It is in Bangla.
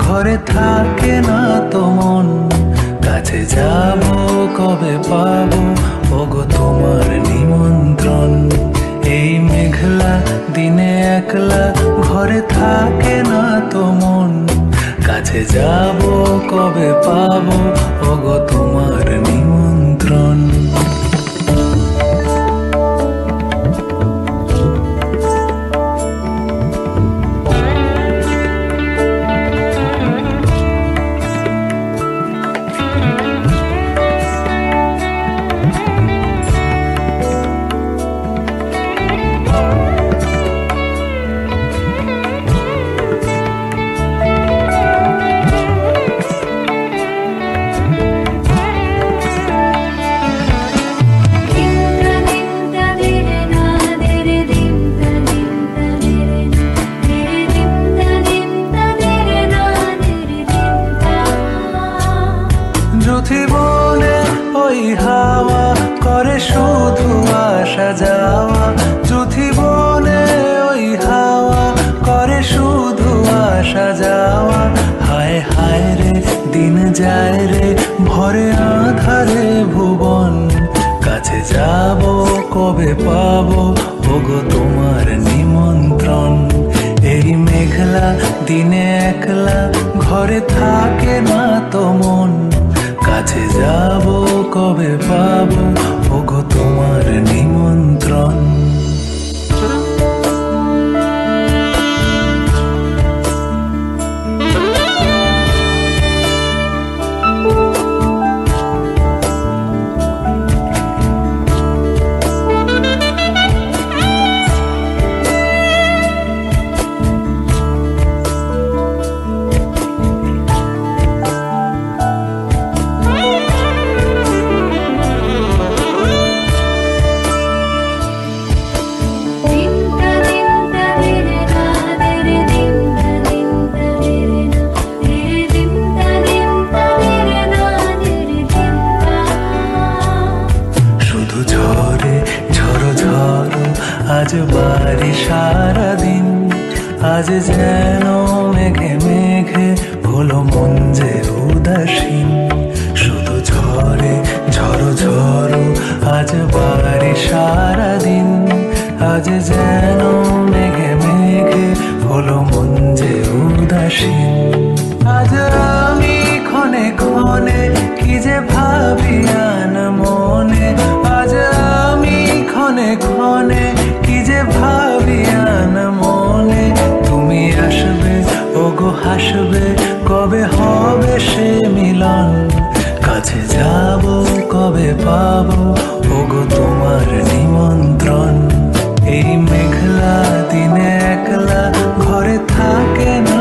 ঘরে থাকে না তো মন, কাছে যাব কবে পাবো ওগো তোমার নিমন্ত্রণ। এই মেঘলা দিনে একলা ঘরে থাকে না তো মন, কাছে যাব কবে পাবো ওগো তোমার নিমন্ত্রণ। বনে ওই হাওয়া করে শুধু আসা যাওয়া, চুথি বনে ওই হাওয়া করে শুধু আসা যাওয়া। হায় হায় রে দিন যায় রে ভরে আধারে ভুবন, কাছে যাব কবে পাবো ওগো তোমার নিমন্ত্রণ। এই মেঘলা দিনে একলা ঘরে থাকে না তো মন, কাছে যাব কবে পাবো ওগো তোমার নিমন্ত্রণ। আজ বাড়ি সারাদিন, আজ যেন মেঘে মেঘে হলো মন যে উদাসীন। শুধু ঝরে ঝড়ো ঝড়ো আজ বাড়ি সারাদিন, আজ যেন মেঘে মেঘে হলো মন যে উদাসীন। আজ আমি ক্ষণে ক্ষণে কি যে ভাবি আন মনে, আজ আমি ক্ষণে ক্ষণে কি যে ভাবি আন মনে। তুমি আসবে ওগো হাসবে কবে হবে সে মিলন, কাছে যাব কবে পাবো ওগো তোমার নিমন্ত্রণ। এই মেঘলা দিনে একলা ঘরে থাকে না